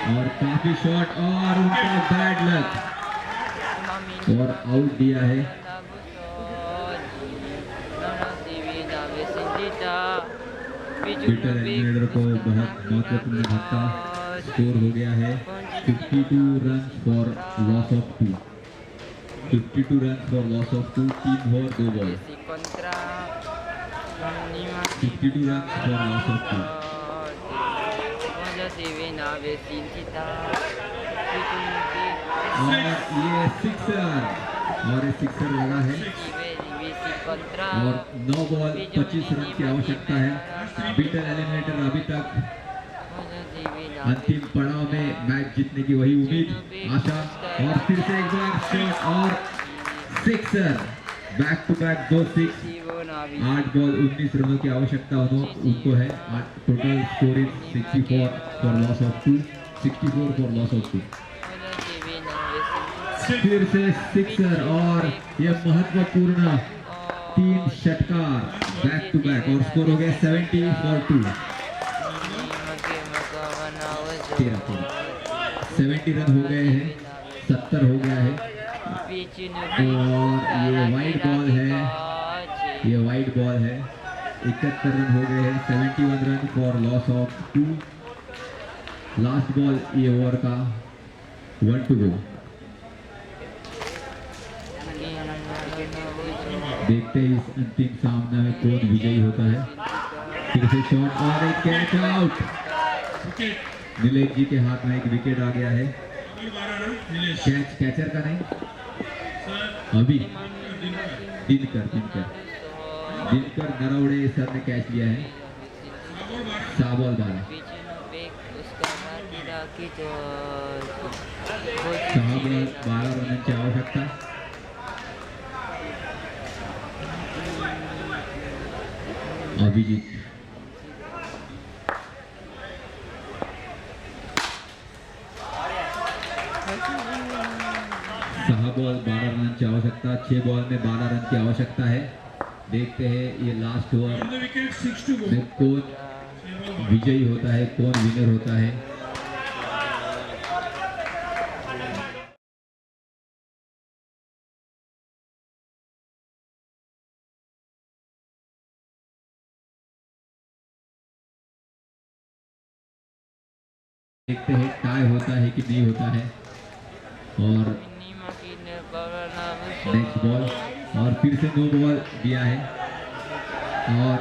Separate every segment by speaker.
Speaker 1: और काफी शॉट और उनका बैड लक और आउट दिया है। पीटर एलिमिनेटर को बहुत महत्वपूर्ण धक्का। स्कोर हो गया है 52 run for loss of 2। 52 run for loss of 2। 3 over 2 ball. 52 run for loss of 2। और ये सिक्सर लगा है और 9 बॉल 25 रन की आवश्यकता है। पीटर एलिमिनेटर अभी तक अंतिम पड़ाव में मैच जीतने की वही उम्मीद आशा। और फिर से एक बार शॉट और sixer. Back to back 2 6। 8 ball 19 रनों की आवश्यकता उनको है। Total score is 64 for loss of 2। 64 for loss of 2। फिर से सिक्सर और यह महत्वपूर्ण 3 षटकार बैक टू बैक और स्कोर हो गया 70 फॉर 2। 70 रन हो गए हैं। 70 हो गया है। और ये वाइड बॉल है। 71 रन हो गए हैं। 71 run for loss of 2। Last ball ये ओवर का 1 टू गो। देखते हैं इस अंतिम सामने में कौन विजयी होता है। फिर से शॉट और एक कैच आउट। नीलेश जी के हाथ में एक विकेट आ गया है। कैचर का नहीं अभी दिनकर नरवड़े सर ने कैच लिया है। 6 बॉल 12 रन की आवश्यकता। अभिजीत 6 बॉल 12 रन की आवश्यकता। 6 बॉल में 12 रन की आवश्यकता है। देखते हैं ये लास्ट ओवर में कौन विजयी होता है, कौन विनर होता है। देखते हैं टाई होता है कि नहीं होता है। और नेक्स्ट बॉल और फिर से 2 बॉल दिया है। और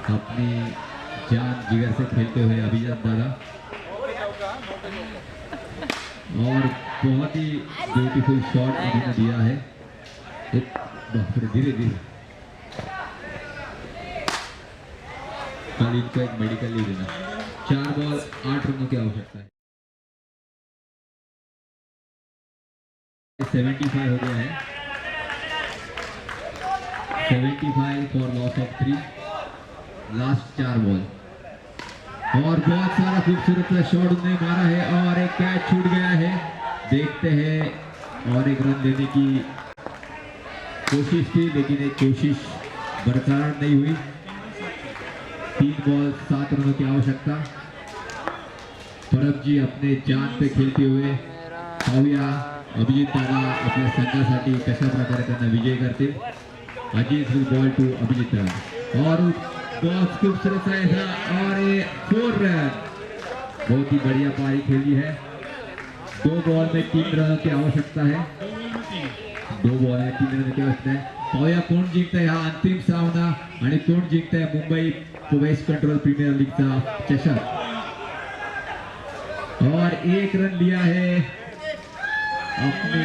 Speaker 1: अपनी जान जिगर से खेलते हुए अभिजीत दादा और बहुत ही ब्यूटीफुल शॉट उन्होंने दिया है। धीरे धीरे कल इनको एक मेडिकल लीव देना। 4 बॉल 8 रनों की आवश्यकता है। 75 हो गया है। 75 for loss of 3। Last 4 ball और बहुत सारा खूबसूरत सा शॉट उन्होंने मारा है और एक कैच छूट गया है। देखते हैं और एक रन लेने की कोशिश की लेकिन एक कोशिश बरकरार नहीं हुई। 3 बॉल 7 रनों की आवश्यकता। परब जी अपने जान पे खेलते हुए पाहूया अभिजीत दादा आपल्या संघासाठी कशा प्रकारे त्यांना विजय करतील। Ajit will bowl to Abhijit दादा और बहुत खूबसूरत सा ऐसा और 4 रन। बहुत ही बढ़िया पारी खेली है। 2 बॉल में 3 रनों की आवश्यकता है। 2 बॉल में 3 रन की आवश्यकता है। पाहूया कोण जिंकतंय हा अंतिम सामना आणि कोण जिंकतंय Mumbai west control premier league का चषक। और 1 रन लिया है। अपने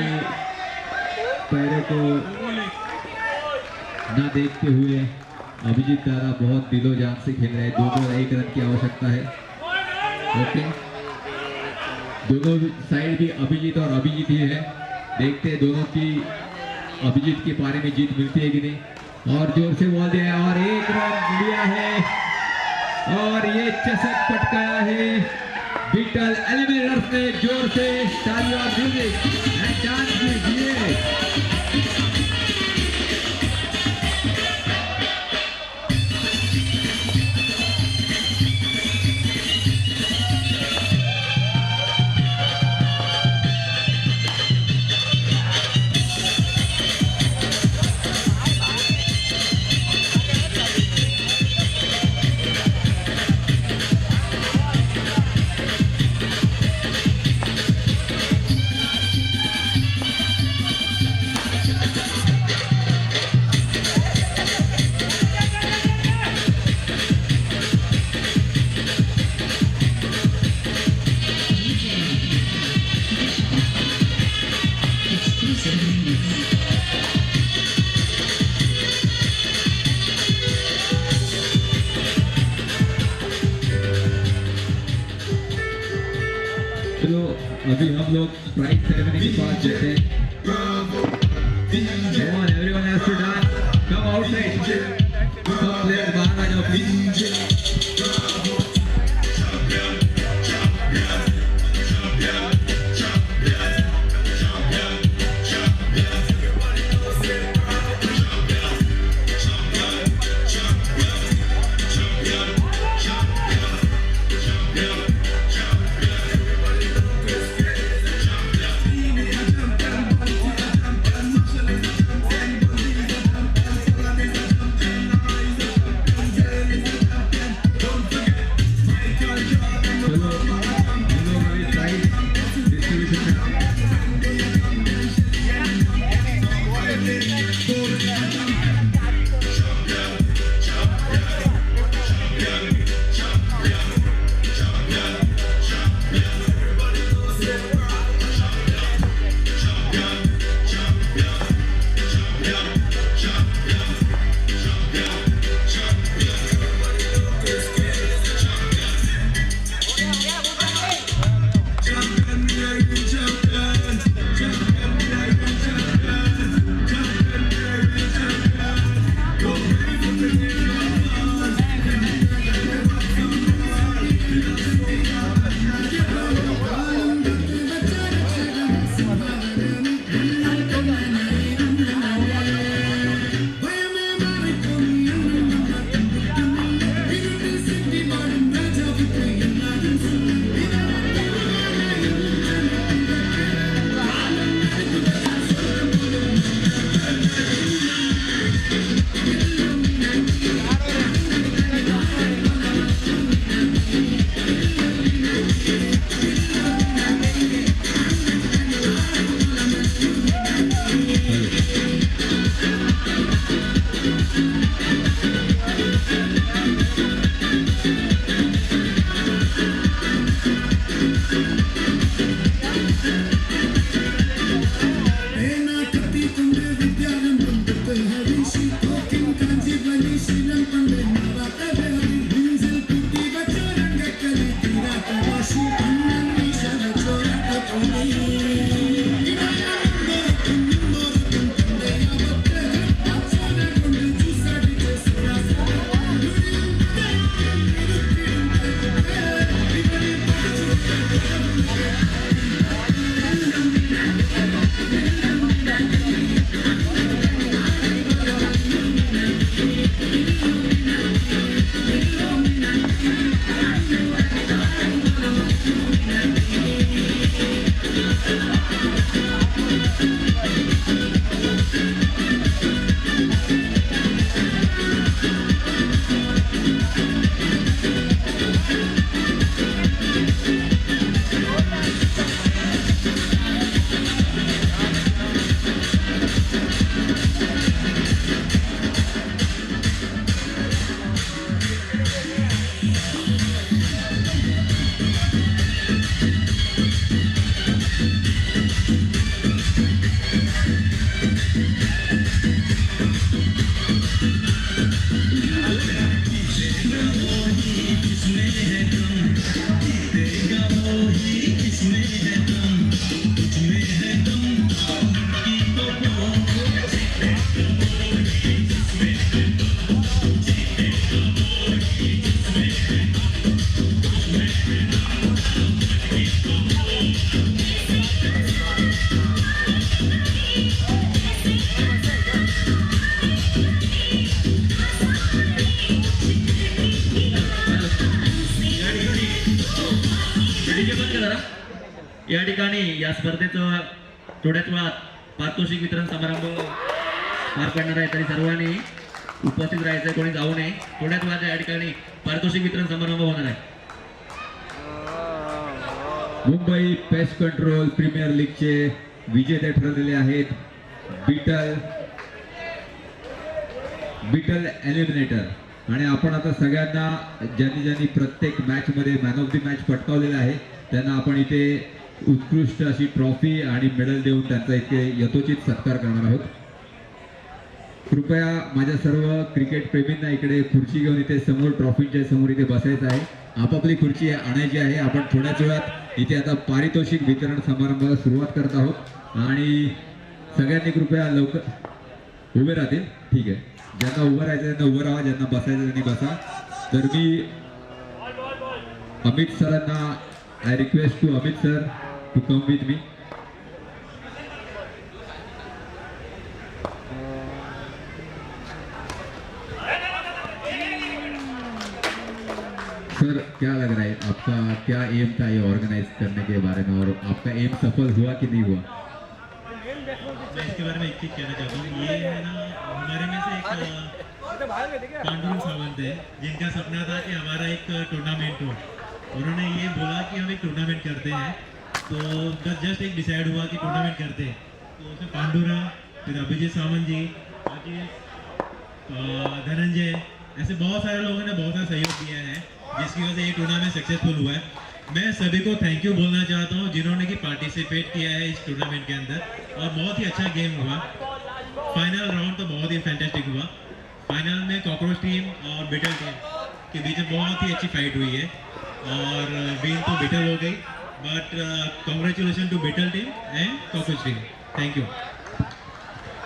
Speaker 1: पैरों को न देखते हुए अभिजीत दादा बहुत दिलो जान से खेल रहे हैं। 2 बॉल 1 रन की आवश्यकता है। ओके दोनों साइड भी अभिजीत और अभिजीत ही है। देखते हैं दोनों की अभिजीत के पारे में जीत मिलती है कि नहीं। और जोर से बॉल दिया है और 1 रन लिया है और ये चषक पटकाया है बीटल एलिमिनेटर्स ने। जोर से ताली और म्यूजिक एंड डांस कीजिए। चलो अभी हम लोग प्राइज सेरेमनी के पास जाते हैं। Come on, everyone has to dance. Come outside. Sub players बाहर आ जाओ please. चलो हम लोग अभी प्राइज डिस्ट्रीब्यूशन में
Speaker 2: या ठिकाणी या स्पर्धेचं थोड्याच वेळात पारितोषिक वितरण समारंभ पार पडणार आहे, तरी सर्वांनी उपस्थित राहायचं, कोणी जाऊ नये. थोड्याच वेळात या ठिकाणी पारितोषिक वितरण समारंभ होणार आहे.
Speaker 1: मुंबई पेस्ट कंट्रोल प्रीमियर लीगचे विजेते ठरलेले आहेत बीटल एलिमिनेटर. आणि आपण आता सगळ्यांना ज्यांनी प्रत्येक मॅच मध्ये मॅन ऑफ द मॅच पटकावलेला आहे त्यांना आपण इथे उत्कृष्ट अशी ट्रॉफी आणि मेडल देऊन त्यांचा इथे यथोचित सत्कार करणार आहोत. कृपया माझ्या सर्व क्रिकेट प्रेमींना इकडे खुर्ची घेऊन इथे समोर ट्रॉफीच्या समोर इथे बसायचं आहे. आपापली खुर्ची आणायची आहे. आपण थोड्याच वेळात इथे आता पारितोषिक वितरण समारंभाला सुरुवात करत आहोत आणि सगळ्यांनी कृपया लवकर उभे राहतील. ठीक आहे, ज्यांना उभं राहायचं त्यांना उभं राहा, ज्यांना बसायचं त्यांनी बसा. तर मी अमित सरांना I request to Amit sir to come with me. Sir, क्या लग रहा है आपका, क्या एम था ये ऑर्गेनाइज करने के बारे में और आपका एम सफल हुआ कि नहीं हुआ?
Speaker 3: मैं इसके बारे में एक चीज़ कहना चाहता हूँ. ये है ना, हमारे में से एक पांडुरंग सावंत है जिनका सपना था कि हमारा एक टूर्नामेंट हो. उन्होंने ये बोला कि हम एक टूर्नामेंट करते हैं, तो जस्ट एक डिसाइड हुआ कि टूर्नामेंट करते हैं. तो उसमें पांडुरंग, फिर अभिजीत सावंत जी, धनंजय, ऐसे बहुत सारे लोगों ने बहुत सारा सहयोग दिया है जिसकी वजह से ये टूर्नामेंट सक्सेसफुल हुआ है. मैं सभी को थैंक यू बोलना चाहता हूँ जिन्होंने कि पार्टिसिपेट किया है इस टूर्नामेंट के अंदर, और बहुत ही अच्छा गेम हुआ. फाइनल राउंड तो बहुत ही फैंटास्टिक हुआ. फाइनल में कॉकरोच टीम और बिटल टीम के बीच में बहुत ही अच्छी फाइट हुई है और विन तो बिटल हो गई, but congratulation to beetle team and cockroach team. Thank you.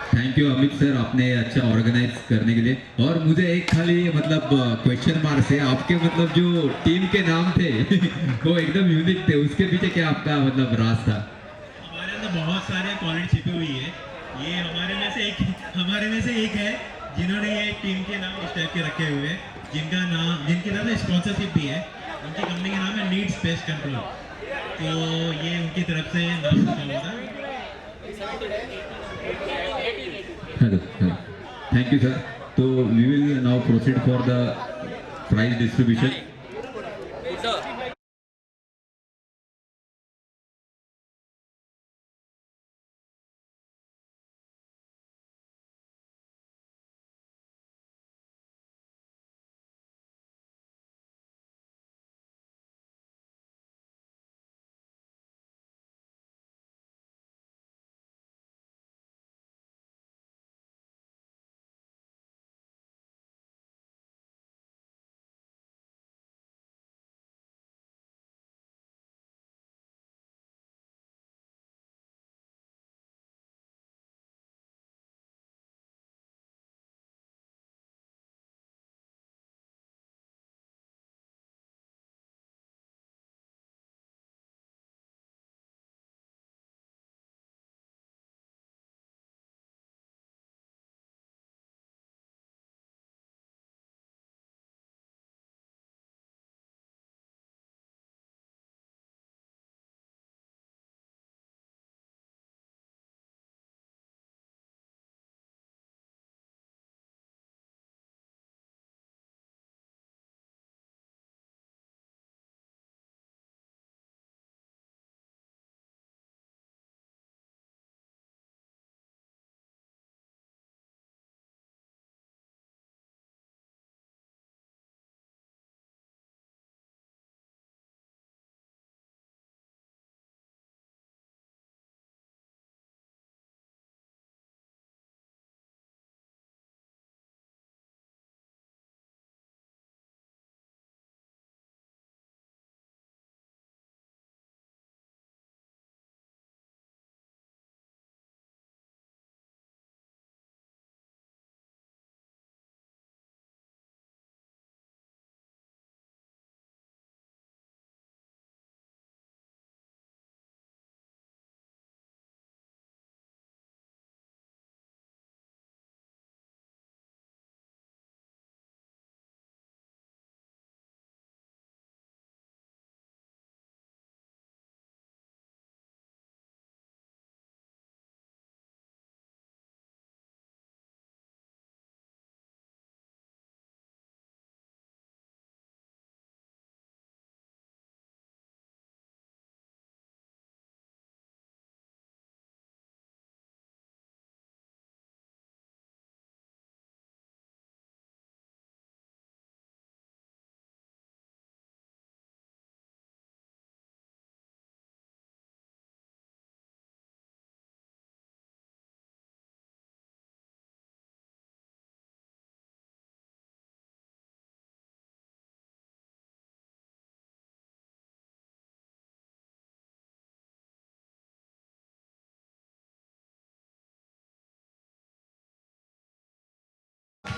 Speaker 1: Thank you Amit sir, आपने अच्छा ऑर्गेनाइज करने के लिए. और मुझे एक खाली मतलब क्वेश्चन मार्क है, आपके मतलब जो टीम के नाम थे वो एकदम यूनिक थे, उसके पीछे क्या आपका मतलब राज था?
Speaker 3: हमारे अंदर बहुत सारे क्वालिटी छिपी हुई है. ये हमारे में से एक है जिन्होंने ये टीम के नाम इस टाइप के रखे हुए हैं, जिनकी तरफ से स्पॉन्सरशिप भी है. उनकी कंपनी का नाम है नीड स्पेस कंट्रोल. तो ये उनकी तरफ से नाम रखा हुआ था.
Speaker 1: Hello, thank you sir. तो we will now proceed for the prize distribution.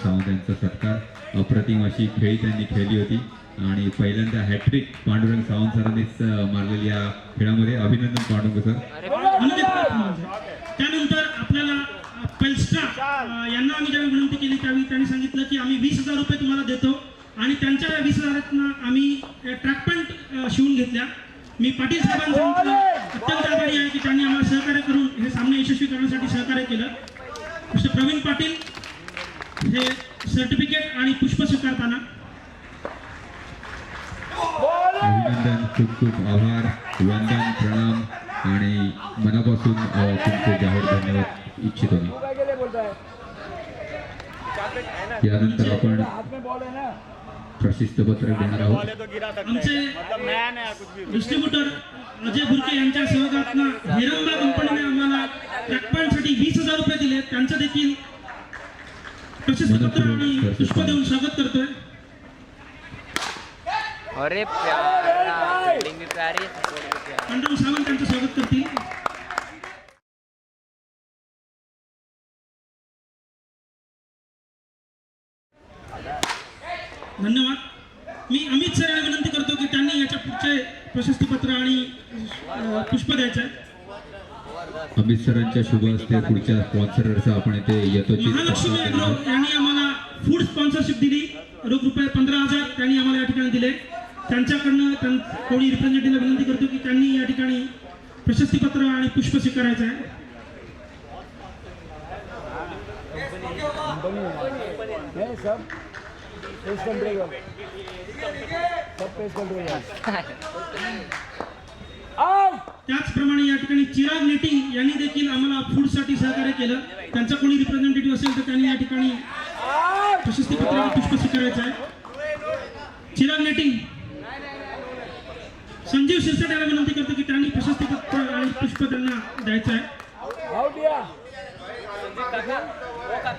Speaker 1: Sawant यांचा सत्कार. अप्रतिम अशी खेळी त्यांनी खेळली होती आणि पहिल्यांदा हॅट्रिक पांडुरंग सावंत सरांनीच मारलेली या खेळामध्ये. अभिनंदन पांडुरंग सर.
Speaker 4: त्यानंतर आपल्याला पेल्स्ट्रा यांना आम्ही ज्यावेळी विनंती केली त्यावेळी त्यांनी सांगितलं की आम्ही 20,000 रुपये तुम्हाला देतो आणि त्यांच्या 20,000 आम्ही ट्रॅक पॅन्ट शिवून घेतल्या. मी पाटील साहेबांचं अत्यंत आभारी आहे की त्यांनी आम्हाला सहकार्य करून हे सामने यशस्वी करण्यासाठी सहकार्य केलं. मिस्टर प्रवीण पाटील हे सर्टिफिकेट आणि पुष्प स्वीकारताना.
Speaker 1: अभिनंदन, खूप खूप आभार, वंदन, प्रणाम आणि मनापासून तुमचे जाहीर धन्यवाद इच्छितो मी. यानंतर आपण प्रशस्तीपत्रक देणार आहोत.
Speaker 4: आमचे डिस्ट्रीब्युटर अजय बुरके यांच्या सहकार्यातून हिरंबा कंपनीने आम्हाला ट्रॅकपॅन्टसाठी 20,000 रुपये दिले. त्यांचं देखील प्रशस्तीपत्र आणि पुष्प देऊन स्वागत करतोय.
Speaker 5: अरे प्यारा फील्डिंग भी प्यारी है, सपोर्ट भी प्यारा.
Speaker 4: पांडुरंग सावंत त्यांचं स्वागत करतील. धन्यवाद. मी अमित सर यांना विनंती करतो की त्यांनी याच्या पुढचे प्रशस्तीपत्र आणि पुष्प द्यायचं आहे.
Speaker 1: अमित सरांच्या शुभ हस्ते पुढच्या स्पॉन्सरचा आपण इथे यथोचित
Speaker 4: महालक्ष्मी
Speaker 1: सत्कार
Speaker 4: ॲग्रो
Speaker 1: करणार.
Speaker 4: यांनी आम्हाला फूड स्पॉन्सरशिप दिली. रोख रुपये 15,000 त्यांनी आम्हाला या ठिकाणी दिले. त्यांच्याकडनं कोणी रिप्रेझेंटेटिव्हला विनंती करतो की त्यांनी या ठिकाणी प्रशस्तीपत्र आणि पुष्प स्वीकारायचं आहे. त्याचप्रमाणे या ठिकाणी चिराग नेटी यांनी देखील आम्हाला फूडसाठी सहकार्य केलं. त्यांचा कोणी रिप्रेझेंटेटिव्ह असेल तर त्यांनी या ठिकाणी प्रशस्तीपत्र आणि पुष्प स्वीकारायचं आहे. चिराग नेटी. संजीव शिरसाट यांना विनंती करतो की त्यांनी प्रशस्तीपत्र आणि पुष्प त्यांना द्यायचं आहे.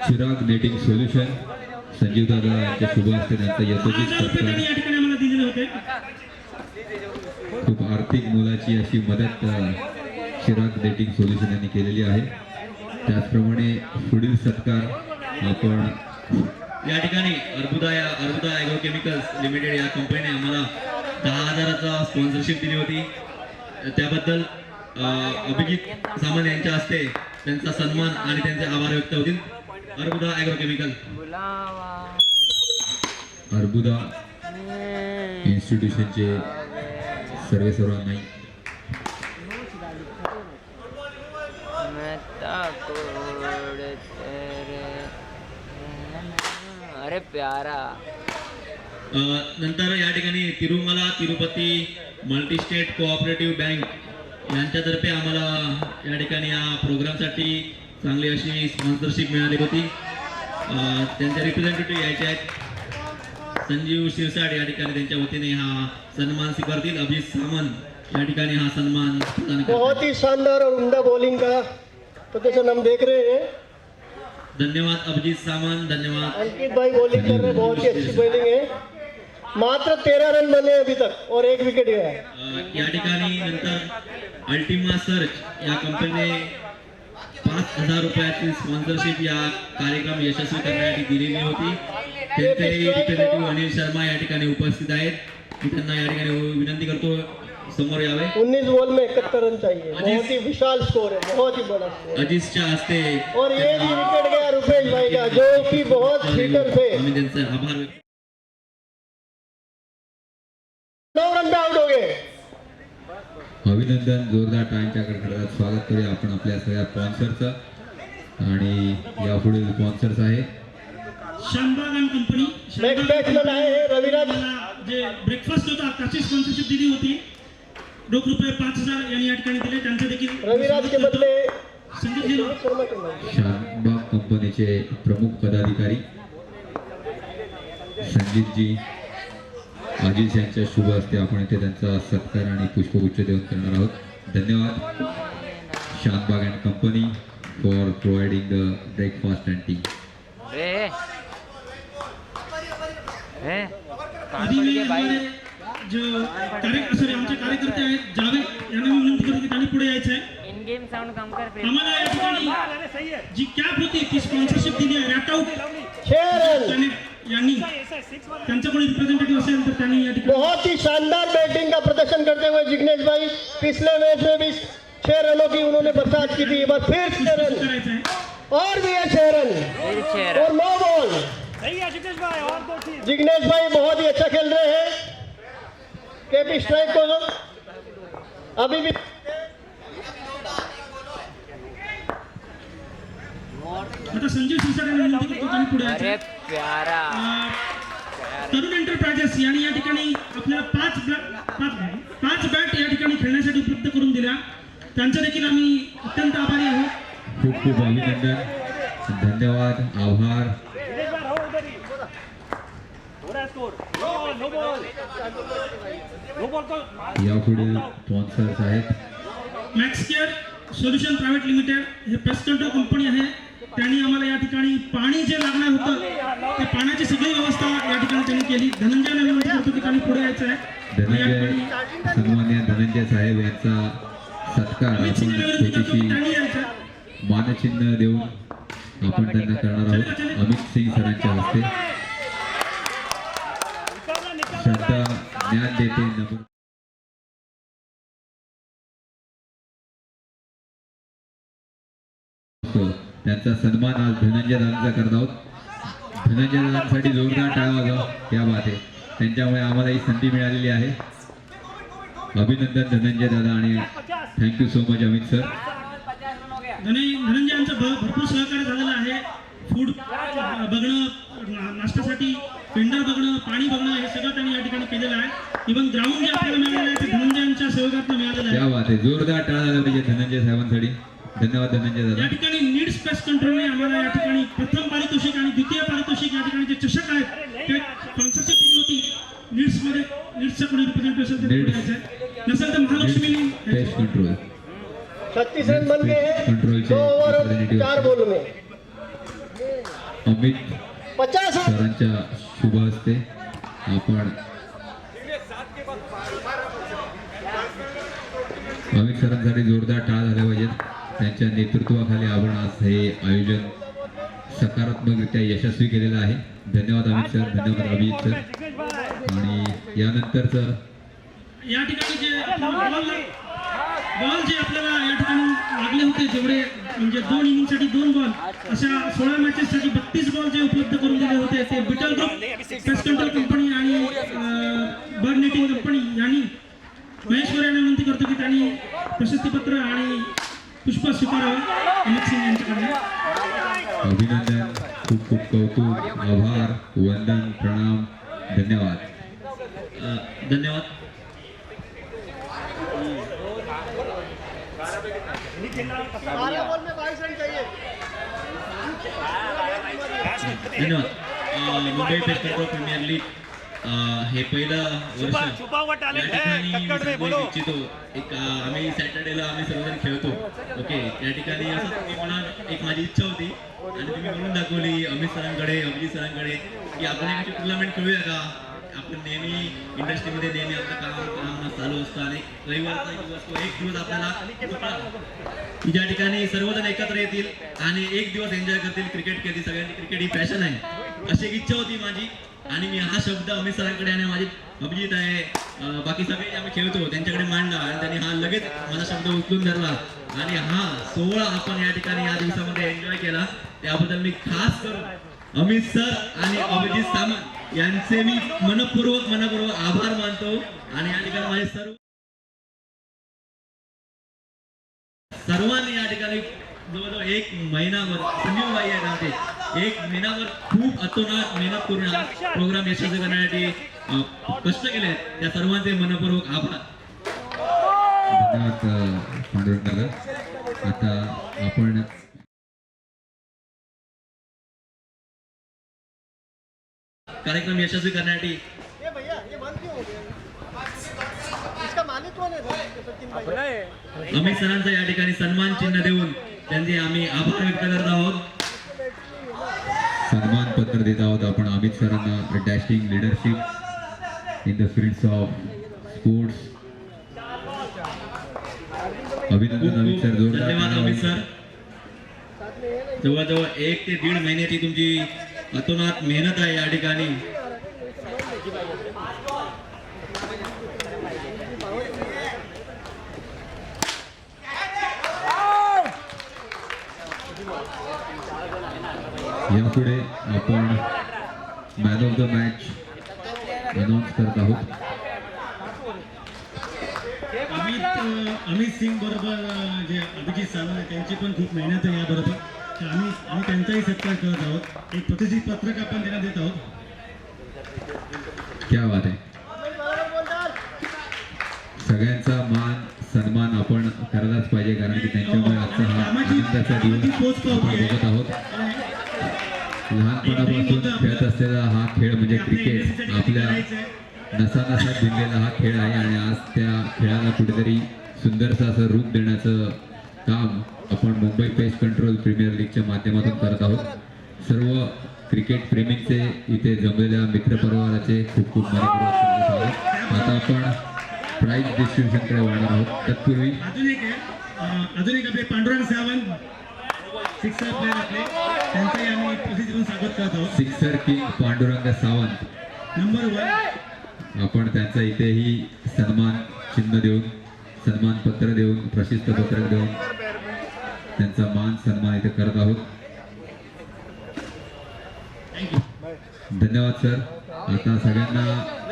Speaker 1: चिराग नेटिंग सोल्युशन संजीव दादा यांच्या शुभ हस्ते त्यांचा यथोचित
Speaker 4: 10,000 रुपये त्यांनी
Speaker 1: सत्कार.
Speaker 4: या ठिकाणी आम्हाला दिलेले होते.
Speaker 1: खूप आर्थिक मोलाची अशी मदत चिराग डेटिंग सोल्युशन यांनी केलेली आहे. त्याचप्रमाणे पुढील सत्कार आपण
Speaker 2: या ठिकाणी अर्बुदा ॲग्रो केमिकल्स लिमिटेड या कंपनीने आम्हाला 10,000चा स्पॉन्सरशिप दिली होती. त्याबद्दल अभिजित सामंत यांच्या हस्ते त्यांचा सन्मान आणि त्यांचे आभार व्यक्त होतील. Arbuda agro chemical.
Speaker 5: बुलावा
Speaker 1: अर्बुदा इन्स्टिट्यूशनचे सर्वेसर्वा नाही.
Speaker 5: मैं ताकोड़ तेरे. अरे प्यारा.
Speaker 2: नंतर या ठिकाणी Tirumala Tirupati multi-state cooperative bank यांच्यातर्फे आम्हाला या ठिकाणी या प्रोग्रामसाठी चांगली अशी स्पॉन्सरशिप मिळाली होती. त्यांचे रिप्रेझेंटेटिव्ह यायचे आहेत. संजीव शिरसाट या ठिकाणी त्यांच्या वतीने हा सन्मान स्वीकारतील. अभिजित सामंत या ठिकाणी हा सन्मान प्रदान करतील.
Speaker 6: बहुत ही शानदार और उम्दा बॉलिंग का प्रदर्शन हम देख रहे हैं.
Speaker 2: धन्यवाद अभिजित सामंत. धन्यवाद
Speaker 6: अंकित भाई बॉलिंग कर रहे हैं, बहुत ही अच्छी बॉलिंग है. मात्र 13 रन बने अभी तक और 1 विकेट गया है.
Speaker 2: या ठिकाणी नंतर अल्टिमा सर्च या कंपनीने 5,000 रुपयाची स्पॉन्सरशिप या कार्यक्रम यशस्वी करण्यासाठी दिलेली होती. त्यांचे रिप्रेझेंटेटिव्ह अनिल शर्मा या ठिकाणी उपस्थित आहेत. मी त्यांना या ठिकाणी विनंती करतो समोर यावे.
Speaker 6: 19 बॉल में 71 रन चाहिए. बहुत ही विशाल स्कोर है, बहुत ही बड़ा स्कोर.
Speaker 2: अजीजच्या हस्ते
Speaker 6: और ये भी विकेट गया रुपेश भाई का, जो कि बहुत हिटर थे.
Speaker 2: आम्ही त्यांचे आभार व्यक्त
Speaker 6: 9 रन पे आउट हो गए.
Speaker 1: अभिनंदन. जोरदार टाळ्यांच्या कडकडाटात स्वागत करूया आपण आपल्या सगळ्या स्पॉन्सरचं. आणि यापुढील स्पॉन्सर्स आहे
Speaker 4: Shanbhag and company.
Speaker 6: Next batsman आहे रविराज.
Speaker 4: जे ब्रेकफास्ट होता त्याची स्पॉन्सरशिप दिली होती. रोख रुपये 5,000 यांनी या ठिकाणी दिले. त्यांचे देखील
Speaker 6: रविराज के बदले
Speaker 4: संदीप जी
Speaker 6: शर्मा के नाम.
Speaker 1: शानबाग कंपनीचे प्रमुख पदाधिकारी संजीतजी आजीज यांच्या शुभ हस्ते आपण इथे त्यांचा सत्कार आणि पुष्पगुच्छ देऊन करणार आहोत. धन्यवाद Shanbhag and company for providing the breakfast and tea.
Speaker 5: रे
Speaker 4: आधी मी हमारे जो सॉरी आमचे कार्यकर्ते आहेत जावेद यांना मी विनंती करतो की त्यांनी पुढे यायचं आहे.
Speaker 5: इन गेम साउंड कम कर.
Speaker 4: आम्हाला या ठिकाणी जी कॅप होती ती स्पॉन्सरशिप दिली आहे. Rat out
Speaker 6: 6 run.
Speaker 4: त्याने यांनी त्यांचा कोणी रिप्रेझेंटेटिव्ह असेल तर त्यांनी या ठिकाणी
Speaker 6: बहुत ही शानदार बैटिंग का प्रदर्शन करते हुए जिग्नेश भाई, पिछले मैच में भी 6 रनों की उन्होंने बरसात की थी, बस फिर 6 रन
Speaker 4: करायचं आहे।
Speaker 6: और भी है 6 रन
Speaker 5: फिर 6 रन।
Speaker 6: और 9 बॉल। जिग्नेश भाई बहुत ही अच्छा खेल रहे हैं। केपी स्ट्राइक को अभी भी
Speaker 4: आता संजीव सिरसाट यांना विनंती करतो त्यांनी पुढे
Speaker 5: अरे
Speaker 4: यायचं आहे।
Speaker 5: प्यारा
Speaker 4: तरुण एंटरप्राइजेस यांनी या ठिकाणी आपल्याला पाच बॅट या ठिकाणी खेळण्यासाठी उपलब्ध करून दिल्या, त्यांचा देखील आम्ही अत्यंत आभारी आहोत।
Speaker 1: खूप खूप अभिनंदन, धन्यवाद, आभार. यापुढील स्पॉन्सर्स आहेत
Speaker 4: max care solution private limited, हे पेस्ट कंट्रोल कंपनी आहे। त्यांनी आम्हाला या ठिकाणी पाणी जे लागणार होतं ते पाण्याची सगळी व्यवस्था या ठिकाणी त्यांनी केली। धनंजयला विनंती करतो की त्यांनी पुढे यायचं आहे। या
Speaker 1: धनंजय,
Speaker 4: ठिकाणी
Speaker 1: सन्माननीय धनंजय साहेब यांचा सत्कार
Speaker 4: अमित
Speaker 1: आपण
Speaker 4: सिंगला विनंती करतो की त्यांनी
Speaker 1: छोटीशी
Speaker 4: यायचं आहे।
Speaker 1: मानचिन्ह देऊन आपण त्यांना करणार आहोत अमित सिंग सरांच्या हस्ते. श्रद्धा ज्ञान देते नम्र त्यांचा सन्मान आज धनंजय दादांचा करत आहोत. धनंजय दादांसाठी जोरदार टाळा वाजवा. क्या बात आहे, त्यांच्यामुळे आम्हाला ही संधी मिळालेली आहे. अभिनंदन धनंजय दादा आणि thank you so much Amit sir.
Speaker 4: Dhananjay यांचं भरपूर सहकार्य झालेलं आहे। फूड बघणं, नाश्त्यासाठी टेंडर बघणं, पाणी बघणं, हे सगळं त्यांनी या ठिकाणी केलेलं आहे। इव्हन ग्राउंड जे आपल्याला मिळालेलं आहे ते धनंजय यांच्या सहयोगातून मिळालेलं आहे।
Speaker 1: क्या बात आहे, जोरदार टाळा झाला पाहिजे धनंजय साहेबांसाठी. धन्यवाद धनंजय
Speaker 4: या
Speaker 1: दादा.
Speaker 4: ठिकाणी नीड्स पेस्ट कंट्रोलने आम्हाला या ठिकाणी प्रथम पारितोषिक आणि द्वितीय पारितोषिक या ठिकाणी जे चषक आहेत ते स्पॉन्सरशिप दिली होती। नीड्सचा कोणी रिप्रेझेंटेटिव्ह असेल तर पुढे यायचं आहे, नसेल तर महालक्ष्मी
Speaker 1: पेस्ट कंट्रोल
Speaker 6: 36 रन बन गए हैं 2 ओवर और 4 बॉल में।
Speaker 1: अमित
Speaker 6: 50 रन।
Speaker 1: सरांच्या शुभ हस्ते आपण अमित सरांसाठी जोरदार टाळा झाल्या पाहिजेत. त्यांच्या नेतृत्वाखाली आपण आज हे आयोजन सकारात्मकरित्या यशस्वी केलेलं आहे. धन्यवाद अमित सर, धन्यवाद अभिजित सर. आणि यानंतरचं
Speaker 4: या ठिकाणी जे बॉल जे आपल्याला या ठिकाणी लागले होते, जेवढे म्हणजे 2 इनिंगसाठी 2 बॉल, अशा 16 मॅचेससाठी 32 बॉल जे उपलब्ध करून दिले होते ते beetle group, pest control company आणि बर्ड नेटिंग कंपनी यांनी महेश्वर यांना विनंती करतो की त्यांनी प्रशस्तीपत्र आणि पुष्प स्वीकारावं अमित सिंग यांच्याकडे.
Speaker 1: अभिनंदन, खूप खूप कौतुक, आभार, वंदन, प्रणाम, धन्यवाद.
Speaker 2: धन्यवाद.
Speaker 6: बारह बॉल में 22 रन चाहिए।
Speaker 2: धन्यवाद. Mumbai pest control premier league हे पहिलं वर्ष या ठिकाणी मी सांगू इच्छितो. आम्ही सॅटर्डेला आम्ही सर्वजण खेळतो. ओके, या ठिकाणी असं तुम्ही म्हणा, एक माझी इच्छा होती आणि तुम्ही म्हणून दाखवली अमित सरांकडे, अभिजित सरांकडे की आपण एक अशी टुर्नामेंट खेळूया का. आपण नेहमी इंडस्ट्रीमध्ये नेहमी आपलं काम चालू असतं आणि रविवारचा एक दिवस आपल्याला की ज्या ठिकाणी सर्वजण एकत्र येतील आणि एक दिवस एन्जॉय करतील क्रिकेट खेळतील. सगळ्यांची क्रिकेट ही पॅशन आहे, अशी एक इच्छा होती माझी. आणि मी हा शब्द अमित सरांकडे आणि माझे अभिजित आहे, बाकी सगळे आम्ही खेळतो, त्यांच्याकडे मांडला आणि त्यांनी हा लगेच माझा शब्द उचलून धरला आणि हा 16 आपण या ठिकाणी या दिवसामध्ये एन्जॉय केला. त्याबद्दल मी खास करून अमित सर आणि अभिजित सामंत यांचे मी मनपूर्वक आभार मानतो. आणि या ठिकाणी माझे सर्वांनी या ठिकाणी जवळजवळ 1 महिनाभर, संजीव भाई आहे नाते, 1 महिनाभर खूप अतोनात मेहनत करून हा प्रोग्राम यशस्वी करण्यासाठी कष्ट केले. त्या सर्वांचे मनपूर्वक आभार.
Speaker 1: धन्यवाद पांडुरंग दादा. आता आपण
Speaker 2: कार्यक्रम यशस्वी करण्यासाठी
Speaker 6: ये भैया ये बंद क्यों हो गया? इसका मालिक कौन है सचिन भाई?
Speaker 2: अमित सरांचा या ठिकाणी सन्मान चिन्ह देऊन त्यांचे आम्ही आभार व्यक्त करत आहोत.
Speaker 1: सन्मान पत्र देत आहोत आपण अमित सरांना. Dashing leadership in the spirits of sports. अभिनंदन अमित सर,
Speaker 2: धन्यवाद अमित
Speaker 1: जोरदार.
Speaker 2: सर. जवळजवळ 1 ते 1.5 महिन्याची तुमची अतोनात मेहनत आहे या ठिकाणी.
Speaker 1: यापुढे आपण man of the match announce करत आहोत.
Speaker 7: अमित सिंग बरोबर जे अभिजित सावंत आहे त्यांची पण खूप मेहनत आहे याबरोबर, तर आम्ही त्यांचाही सत्कार करत आहोत. एक प्रतिष्ठित पत्रक आपण त्यांना देत आहोत.
Speaker 1: क्या बात आहे. सगळ्यांचा मान सन्मान आपण करायलाच पाहिजे, कारण की त्यांच्यामुळे आजचा हा आनंदाचा दिवस आपण बघत आहोत. लहानपणापासून खेळत असलेला हा खेळ म्हणजे क्रिकेट आपल्या नसानसात भिनलेला हा खेळ आहे आणि आज त्या खेळाला कुठेतरी सुंदरसं असं रूप देण्याचं काम आपण मुंबई पेस्ट कंट्रोल प्रीमियर लीगच्या माध्यमातून करत आहोत. सर्व क्रिकेट प्रेमींचे इथे जमलेल्या मित्रपरिवाराचे खूप खूप मनपूर्वक स्वागत. आता आपण प्राईज डिस्ट्रीब्युशनकडे वळणार आहोत. तत्पूर्वी
Speaker 7: अजून एक आपले पांडुरंग सावंत सिक्सर प्लेअर आपले, त्यांचंही आम्ही प्रतिष्ठित स्वागत करत आहोत.
Speaker 1: Sixer king Pandurang Sawant,
Speaker 7: number 1.
Speaker 1: आपण त्यांचा इथेही सन्मान चिन्ह देऊन, सन्मान पत्र देऊन, प्रशस्ती पत्रक देऊन त्यांचा मान सन्मान इथे करत आहोत. धन्यवाद सर. आता सगळ्यांना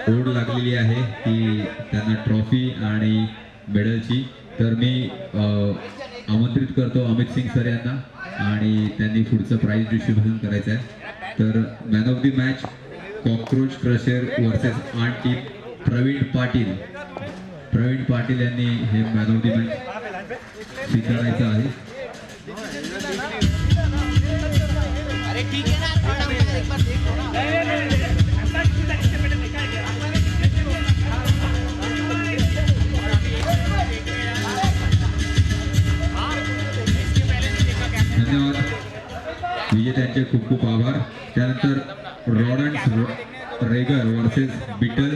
Speaker 1: ओढ लागलेली आहे की त्यांना ट्रॉफी आणि मेडलची, तर मी आमंत्रित करतो अमित सिंग सर यांना आणि त्यांनी पुढचं प्राईज डिस्ट्रीब्युशन करायचं आहे. तर man of the match cockroach crusher versus art team Praveen Patil. Praveen Patil यांनी हे मॅन ऑफ द मॅच स्वीकारायचं आहे.
Speaker 5: अरे ठीक है ना, थोड़ा मुझे एक बार देखो.
Speaker 1: धन्यवाद. विजेत्यांचे खूप खूप आभार. त्यानंतर रॉडन्स रेगर versus beetle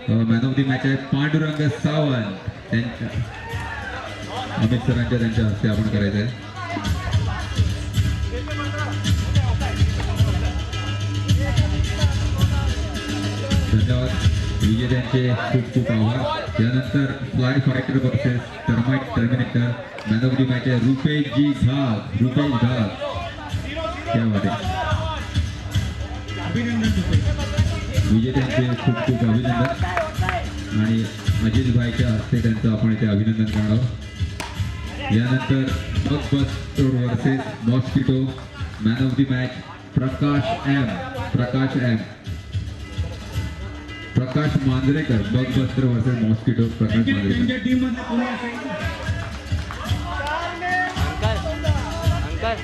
Speaker 1: man of the match आहे पांडुरंग सावंत. त्यांच्या अमित सरांच्या त्यांच्या हस्ते आपण करायचं आहे. धन्यवाद. विजेत्यांचे खूप खूप आभार. त्यानंतर fly fighter versus termite terminator man of the match आहे रुपेश जी घाग. रुपेश घाग, त्यामध्ये विजेत्यांचे खूप खूप अभिनंदन आणि अजित भाईच्या हस्ते त्यांचं आपण इथे अभिनंदन करणार आहोत. यानंतर bugbuster versus mosquito man of the match Prakash M. Prakash Manjrekar. Bugbuster versus mosquito Prakash Manjrekar.
Speaker 7: त्यांच्या टीम मध्ये कोणी असेल
Speaker 5: अंकल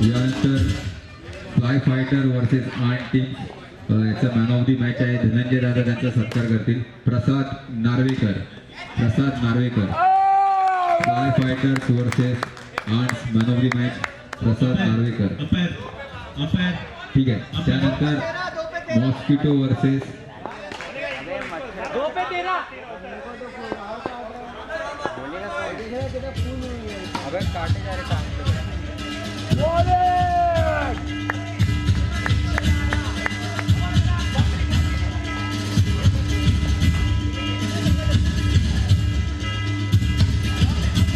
Speaker 1: यानंतर fly fighter versus art team याचा मॅन ऑफ द मॅच आहे धनंजय दादा, त्यांचा सत्कार करतील. Prasad Narvekar. Fly fighters versus arts man of the match Prasad Narvekar.
Speaker 3: Umpire
Speaker 1: ठीक आहे. त्यानंतर मॉस्किटो वर्सेस
Speaker 5: अबे काटे जा रहे काम.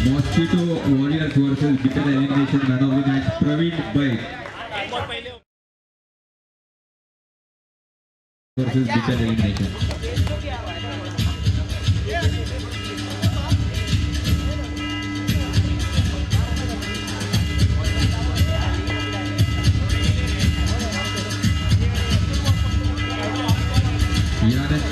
Speaker 1: Mosquito warriors versus bitter elimination man of the match Praveen bait versus bitter elimination.